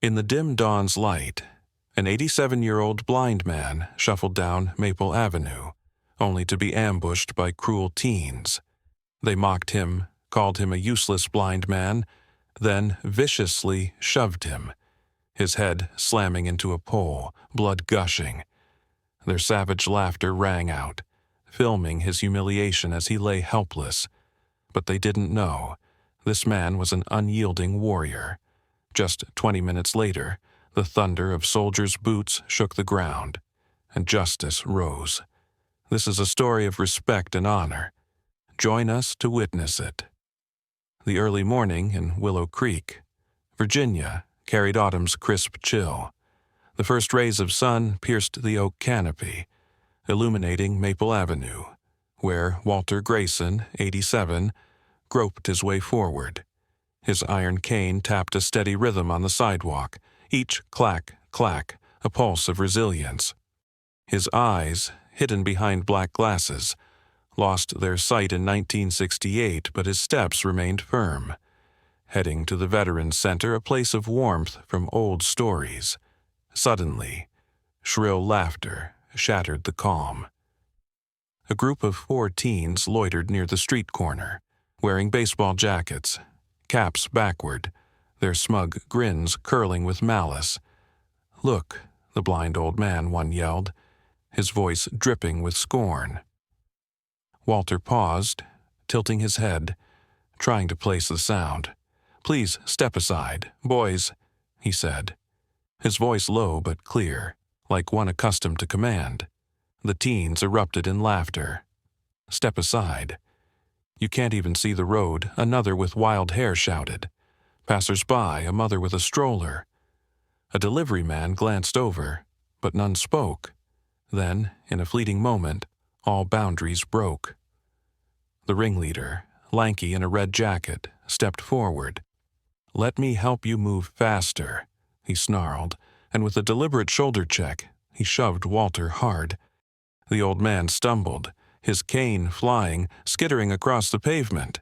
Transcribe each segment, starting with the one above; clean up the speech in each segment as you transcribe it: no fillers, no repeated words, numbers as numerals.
In the dim dawn's light, an 87-year-old blind man shuffled down Maple Avenue, only to be ambushed by cruel teens. They mocked him, called him a useless blind man, then viciously shoved him, his head slamming into a pole, blood gushing. Their savage laughter rang out, filming his humiliation as he lay helpless. But they didn't know. This man was an unyielding warrior. Just 20 minutes later, the thunder of soldiers' boots shook the ground, and justice rose. This is a story of respect and honor. Join us to witness it. The early morning in Willow Creek, Virginia, carried autumn's crisp chill. The first rays of sun pierced the oak canopy, illuminating Maple Avenue, where Walter Grayson, 87, groped his way forward. His iron cane tapped a steady rhythm on the sidewalk, each clack, clack, a pulse of resilience. His eyes, hidden behind black glasses, lost their sight in 1968, but his steps remained firm, heading to the Veterans Center, a place of warmth from old stories. Suddenly, shrill laughter shattered the calm. A group of 4 teens loitered near the street corner, wearing baseball jackets, caps backward, their smug grins curling with malice. "Look," the blind old man, one yelled, his voice dripping with scorn. Walter paused, tilting his head, trying to place the sound. "Please step aside, boys," he said, his voice low but clear, like one accustomed to command. The teens erupted in laughter. "Step aside. You can't even see the road," another with wild hair shouted. Passers-by, a mother with a stroller. A delivery man glanced over, but none spoke. Then, in a fleeting moment, all boundaries broke. The ringleader, lanky in a red jacket, stepped forward. "Let me help you move faster," he snarled, and with a deliberate shoulder check, he shoved Walter hard. The old man stumbled, his cane flying, skittering across the pavement.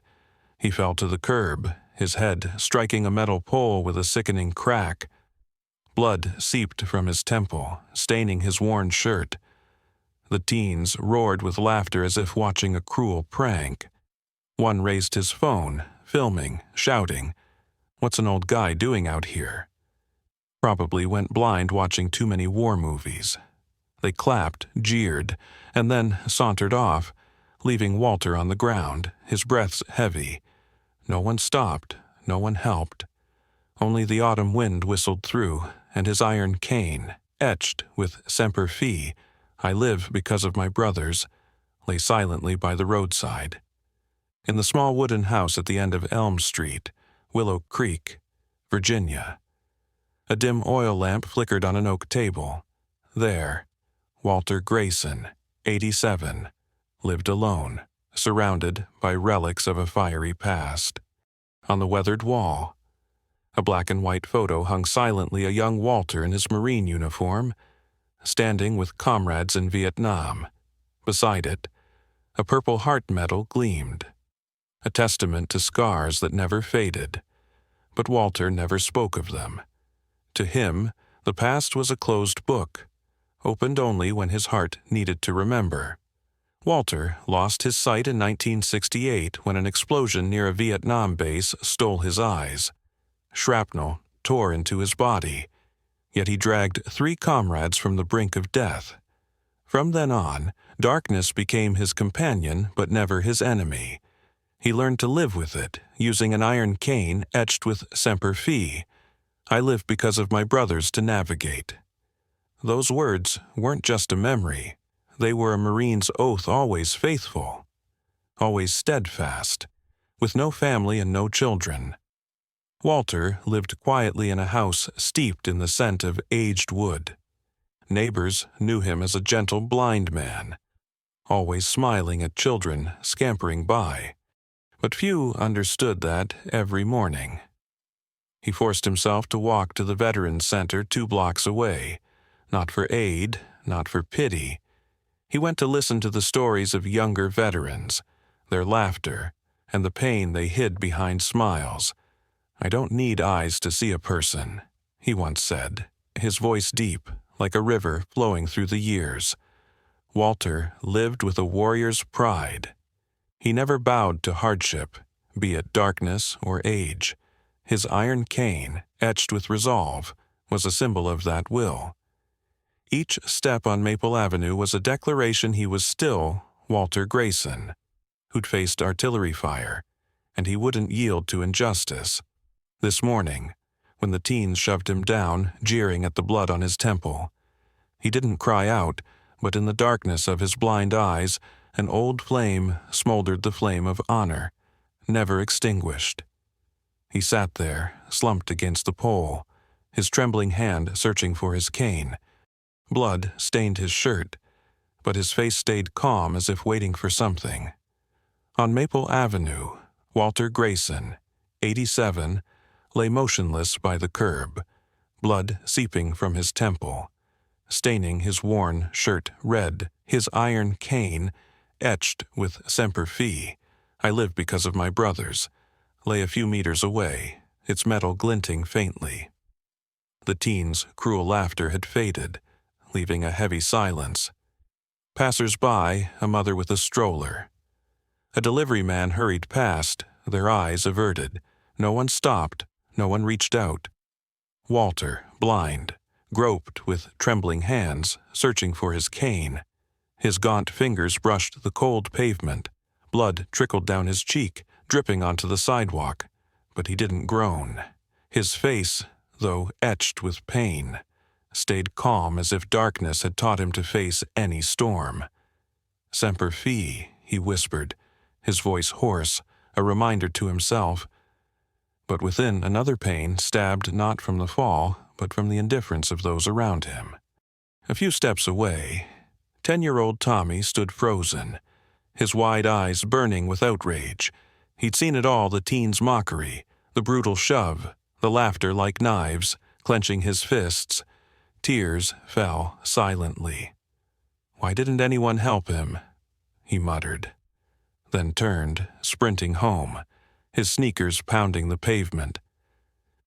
He fell to the curb, his head striking a metal pole with a sickening crack. Blood seeped from his temple, staining his worn shirt. The teens roared with laughter as if watching a cruel prank. One raised his phone, filming, shouting, "What's an old guy doing out here?" Probably went blind watching too many war movies. They clapped, jeered, and then sauntered off, leaving Walter on the ground, his breaths heavy. No one stopped, no one helped. Only the autumn wind whistled through, and his iron cane, etched with Semper Fi, "I live because of my brothers," lay silently by the roadside. In the small wooden house at the end of Elm Street, Willow Creek, Virginia, a dim oil lamp flickered on an oak table. There, Walter Grayson, 87, lived alone, surrounded by relics of a fiery past. On the weathered wall, a black and white photo hung silently, a young Walter in his Marine uniform, standing with comrades in Vietnam. Beside it, a Purple Heart medal gleamed, a testament to scars that never faded. But Walter never spoke of them. To him, the past was a closed book, opened only when his heart needed to remember. Walter lost his sight in 1968 when an explosion near a Vietnam base stole his eyes. Shrapnel tore into his body, yet he dragged 3 comrades from the brink of death. From then on, darkness became his companion but never his enemy. He learned to live with it, using an iron cane etched with Semper Fi. "I live because of my brothers to navigate." Those words weren't just a memory. They were a Marine's oath, always faithful, always steadfast, with no family and no children. Walter lived quietly in a house steeped in the scent of aged wood. Neighbors knew him as a gentle blind man, always smiling at children scampering by. But few understood that every morning. He forced himself to walk to the Veterans Center 2 blocks away, not for aid, not for pity. He went to listen to the stories of younger veterans, their laughter, and the pain they hid behind smiles. "I don't need eyes to see a person," he once said, his voice deep, like a river flowing through the years. Walter lived with a warrior's pride. He never bowed to hardship, be it darkness or age. His iron cane, etched with resolve, was a symbol of that will. Each step on Maple Avenue was a declaration he was still Walter Grayson, who'd faced artillery fire, and he wouldn't yield to injustice. This morning, when the teens shoved him down, jeering at the blood on his temple, he didn't cry out, but in the darkness of his blind eyes, an old flame smoldered, the flame of honor, never extinguished. He sat there, slumped against the pole, his trembling hand searching for his cane. Blood stained his shirt, but his face stayed calm as if waiting for something. On Maple Avenue, Walter Grayson, 87, lay motionless by the curb, blood seeping from his temple, staining his worn shirt red, his iron cane, etched with Semper Fi, I live because of my brothers, lay a few meters away, its metal glinting faintly. The teens' cruel laughter had faded, leaving a heavy silence. Passers-by, a mother with a stroller. A delivery man hurried past, their eyes averted. No one stopped, no one reached out. Walter, blind, groped with trembling hands, searching for his cane. His gaunt fingers brushed the cold pavement. Blood trickled down his cheek, dripping onto the sidewalk, but he didn't groan. His face, though etched with pain, stayed calm as if darkness had taught him to face any storm. Semper Fi, he whispered, his voice hoarse, a reminder to himself. But within another pain stabbed not from the fall, but from the indifference of those around him. A few steps away, 10-year-old Tommy stood frozen, his wide eyes burning with outrage. He'd seen it all, the teens' mockery, the brutal shove, the laughter like knives, clenching his fists. Tears fell silently. Why didn't anyone help him? He muttered, then turned, sprinting home, his sneakers pounding the pavement.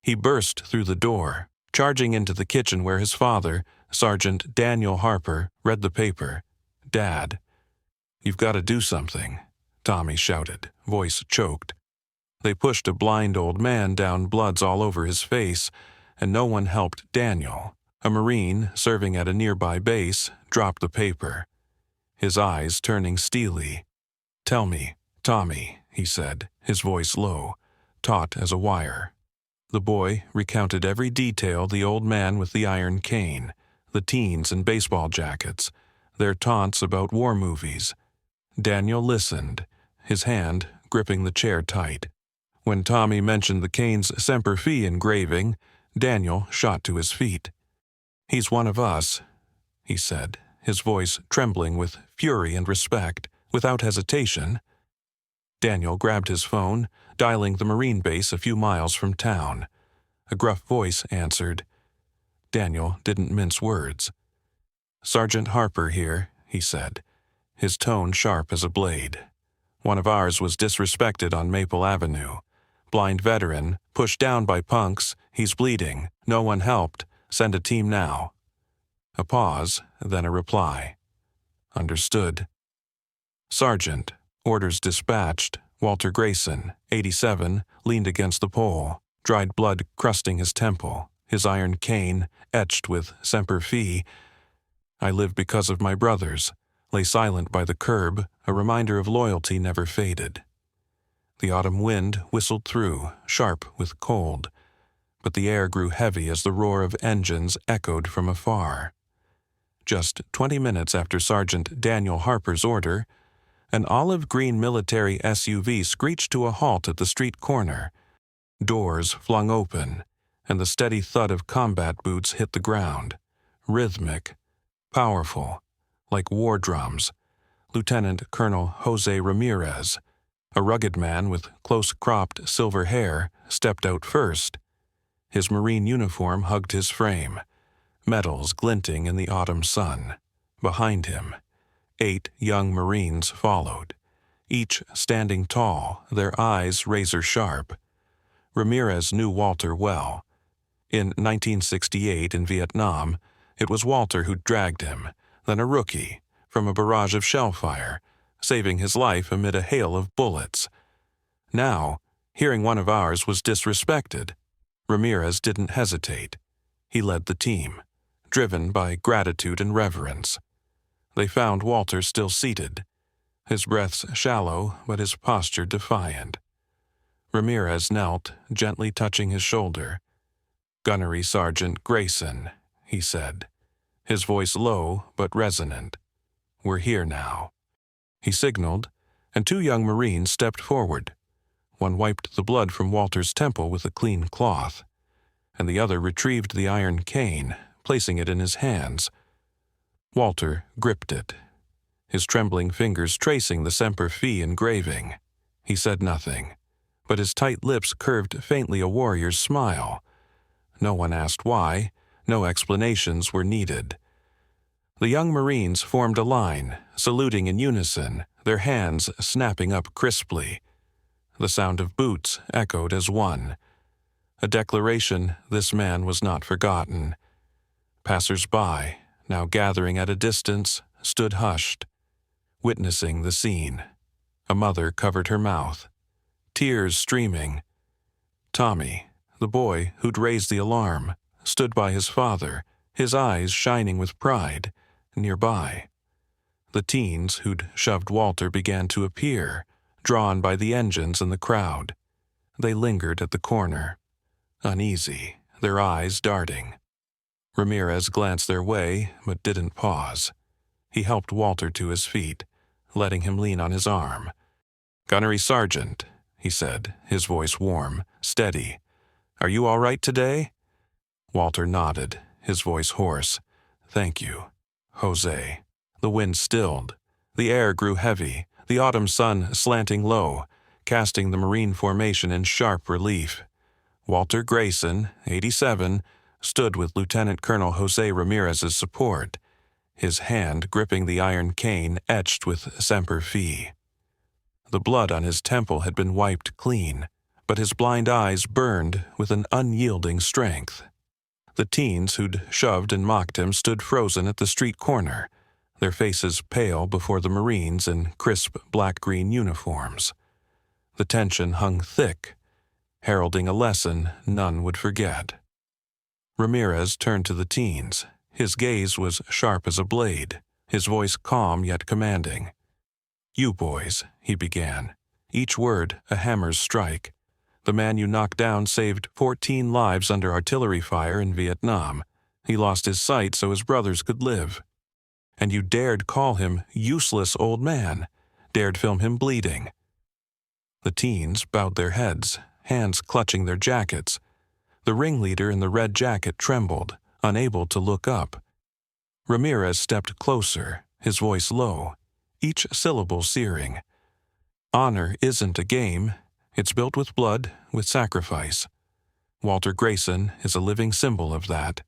He burst through the door, charging into the kitchen where his father, Sergeant Daniel Harper, read the paper. "Dad, you've got to do something," Tommy shouted, voice choked. They pushed a blind old man down, bloods all over his face, and no one helped Daniel. A Marine, serving at a nearby base, dropped the paper, his eyes turning steely. "Tell me, Tommy," he said, his voice low, taut as a wire. The boy recounted every detail, the old man with the iron cane, the teens in baseball jackets, their taunts about war movies. Daniel listened, his hand gripping the chair tight. When Tommy mentioned the cane's Semper Fi engraving, Daniel shot to his feet. "He's one of us," he said, his voice trembling with fury and respect, without hesitation. Daniel grabbed his phone, dialing the Marine base a few miles from town. A gruff voice answered. Daniel didn't mince words. "Sergeant Harper here," he said, his tone sharp as a blade. "One of ours was disrespected on Maple Avenue. Blind veteran, pushed down by punks, he's bleeding, no one helped. Send a team now." A pause, then a reply. "Understood." "Sergeant, orders dispatched." Walter Grayson, 87, leaned against the pole, dried blood crusting his temple, his iron cane, etched with Semper Fi. "I live because of my brothers," lay silent by the curb, a reminder of loyalty never faded. The autumn wind whistled through, sharp with cold, but the air grew heavy as the roar of engines echoed from afar. Just 20 minutes after Sergeant Daniel Harper's order, an olive-green military SUV screeched to a halt at the street corner. Doors flung open, and the steady thud of combat boots hit the ground. Rhythmic, powerful, like war drums. Lieutenant Colonel Jose Ramirez, a rugged man with close-cropped silver hair, stepped out first. His Marine uniform hugged his frame, medals glinting in the autumn sun. Behind him, 8 young Marines followed, each standing tall, their eyes razor-sharp. Ramirez knew Walter well. In 1968 in Vietnam, it was Walter who dragged him, then a rookie, from a barrage of shell fire, saving his life amid a hail of bullets. Now, hearing one of ours was disrespected, Ramirez didn't hesitate. He led the team, driven by gratitude and reverence. They found Walter still seated, his breaths shallow but his posture defiant. Ramirez knelt, gently touching his shoulder. "Gunnery Sergeant Grayson," he said, his voice low but resonant. "We're here now." He signaled, and 2 young Marines stepped forward. One wiped the blood from Walter's temple with a clean cloth, and the other retrieved the iron cane, placing it in his hands. Walter gripped it, his trembling fingers tracing the Semper Fi engraving. He said nothing, but his tight lips curved faintly a warrior's smile. No one asked why, no explanations were needed. The young Marines formed a line, saluting in unison, their hands snapping up crisply. The sound of boots echoed as one. A declaration this man was not forgotten. Passers-by, now gathering at a distance, stood hushed, witnessing the scene. A mother covered her mouth, tears streaming. Tommy, the boy who'd raised the alarm, stood by his father, his eyes shining with pride, nearby. The teens who'd shoved Walter began to appear, drawn by the engines and the crowd. They lingered at the corner, uneasy, their eyes darting. Ramirez glanced their way, but didn't pause. He helped Walter to his feet, letting him lean on his arm. "Gunnery Sergeant," he said, his voice warm, steady. "Are you all right today?" Walter nodded, his voice hoarse. "Thank you, Jose." The wind stilled. The air grew heavy, the autumn sun slanting low, casting the Marine formation in sharp relief. Walter Grayson, 87, stood with Lieutenant Colonel Jose Ramirez's support, his hand gripping the iron cane etched with Semper Fi. The blood on his temple had been wiped clean, but his blind eyes burned with an unyielding strength. The teens who'd shoved and mocked him stood frozen at the street corner, their faces pale before the Marines in crisp black-green uniforms. The tension hung thick, heralding a lesson none would forget. Ramirez turned to the teens. His gaze was sharp as a blade, his voice calm yet commanding. "You boys," he began, each word a hammer's strike. "The man you knocked down saved 14 lives under artillery fire in Vietnam. He lost his sight so his brothers could live. And you dared call him useless old man, dared film him bleeding." The teens bowed their heads, hands clutching their jackets. The ringleader in the red jacket trembled, unable to look up. Ramirez stepped closer, his voice low, each syllable searing. "Honor isn't a game. It's built with blood, with sacrifice. Walter Grayson is a living symbol of that."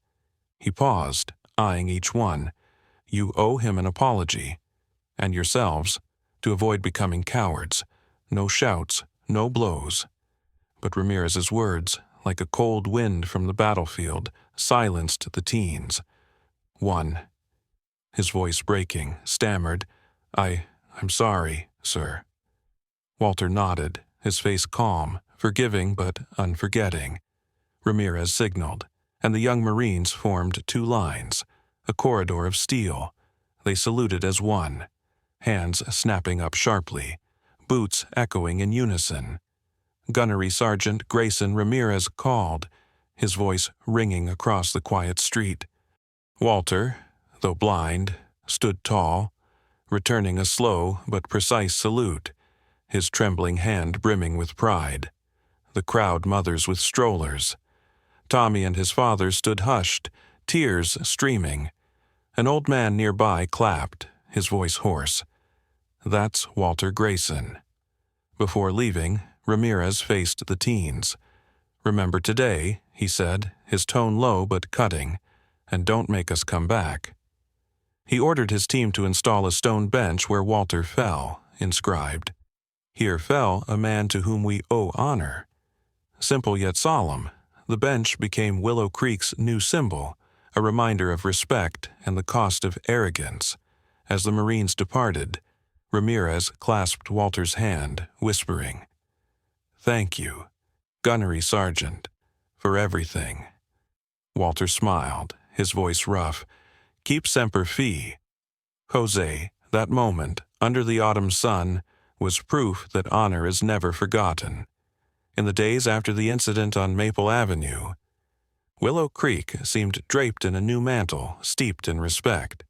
He paused, eyeing each one. "You owe him an apology, and yourselves, to avoid becoming cowards. No shouts, no blows." But Ramirez's words, like a cold wind from the battlefield, silenced the teens. One, his voice breaking, stammered, I'm sorry, sir." Walter nodded, his face calm, forgiving but unforgetting. Ramirez signaled, and the young Marines formed 2 lines, a corridor of steel. They saluted as one, hands snapping up sharply, boots echoing in unison. Gunnery Sergeant Grayson Ramirez called, his voice ringing across the quiet street. Walter, though blind, stood tall, returning a slow but precise salute, his trembling hand brimming with pride. The crowd mothers with strollers. Tommy and his father stood hushed, tears streaming. An old man nearby clapped, his voice hoarse. "That's Walter Grayson." Before leaving, Ramirez faced the teens. "Remember today," he said, his tone low but cutting, "and don't make us come back." He ordered his team to install a stone bench where Walter fell, inscribed, "Here fell a man to whom we owe honor." Simple yet solemn, the bench became Willow Creek's new symbol, a reminder of respect and the cost of arrogance. As the Marines departed, Ramirez clasped Walter's hand, whispering, "Thank you, Gunnery Sergeant, for everything." Walter smiled, his voice rough. "Keep Semper Fi." Jose, that moment, under the autumn sun, was proof that honor is never forgotten. In the days after the incident on Maple Avenue, Willow Creek seemed draped in a new mantle, steeped in respect.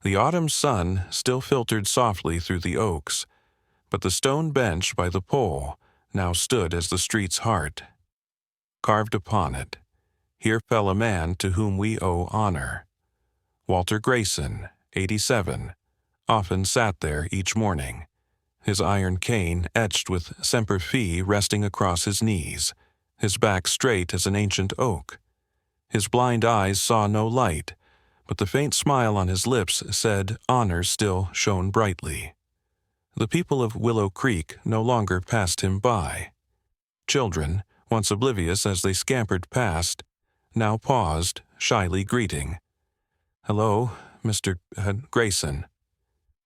The autumn sun still filtered softly through the oaks, but the stone bench by the pole now stood as the street's heart. Carved upon it, "Here fell a man to whom we owe honor." Walter Grayson, 87, often sat there each morning, his iron cane etched with Semper Fi resting across his knees, his back straight as an ancient oak. His blind eyes saw no light, but the faint smile on his lips said honor still shone brightly. The people of Willow Creek no longer passed him by. Children, once oblivious as they scampered past, now paused, shyly greeting. "Hello, Mr. Grayson."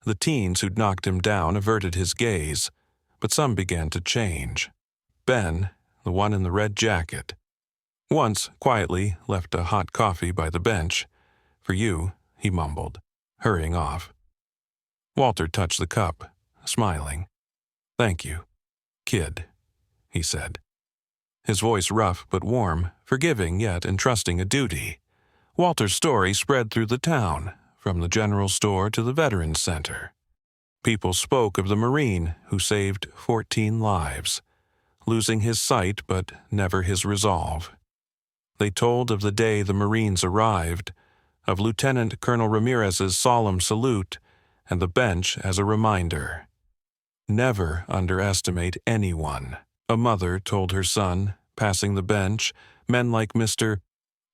The teens who'd knocked him down averted his gaze, but some began to change. Ben, the one in the red jacket, once quietly left a hot coffee by the bench. "For you," he mumbled, hurrying off. Walter touched the cup, smiling. "Thank you, kid," he said. His voice rough but warm, forgiving yet entrusting a duty. Walter's story spread through the town, from the general store to the Veterans Center. People spoke of the Marine who saved 14 lives, losing his sight but never his resolve. They told of the day the Marines arrived, of Lieutenant Colonel Ramirez's solemn salute, and the bench as a reminder. "Never underestimate anyone," a mother told her son, passing the bench. "Men like Mr.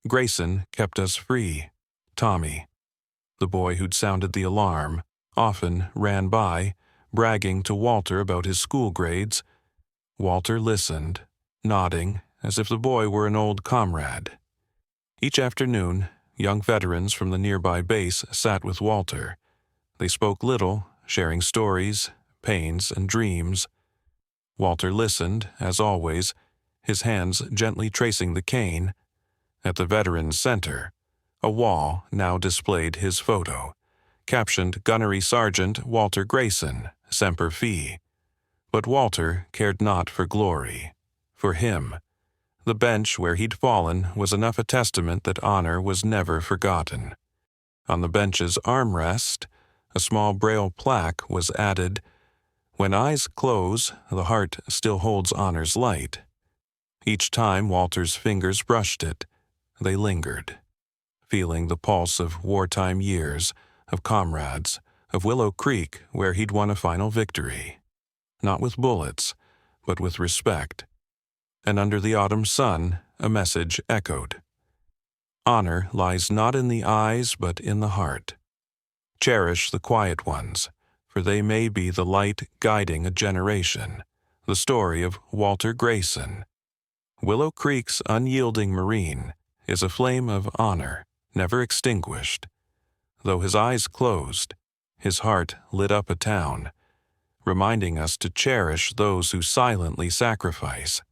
Grayson kept us free." Tommy, the boy who'd sounded the alarm, often ran by, bragging to Walter about his school grades. Walter listened, nodding, as if the boy were an old comrade. Each afternoon, young veterans from the nearby base sat with Walter. They spoke little, sharing stories, pains, and dreams. Walter listened, as always, his hands gently tracing the cane. At the Veterans Center, a wall now displayed his photo, captioned Gunnery Sergeant Walter Grayson, Semper Fi. But Walter cared not for glory. For him, the bench where he'd fallen was enough a testament that honor was never forgotten. On the bench's armrest, a small braille plaque was added, "When eyes close, the heart still holds honor's light." Each time Walter's fingers brushed it, they lingered, feeling the pulse of wartime years, of comrades, of Willow Creek where he'd won a final victory. Not with bullets, but with respect. And under the autumn sun, a message echoed. Honor lies not in the eyes but in the heart. Cherish the quiet ones, for they may be the light guiding a generation. The story of Walter Grayson. Willow Creek's unyielding Marine is a flame of honor, never extinguished. Though his eyes closed, his heart lit up a town, reminding us to cherish those who silently sacrifice.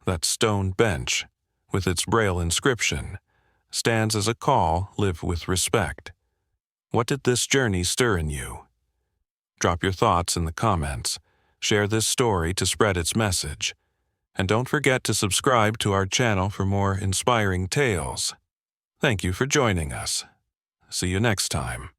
That stone bench, with its braille inscription, stands as a call live with respect. What did this journey stir in you? Drop your thoughts in the comments, share this story to spread its message, and don't forget to subscribe to our channel for more inspiring tales. Thank you for joining us. See you next time.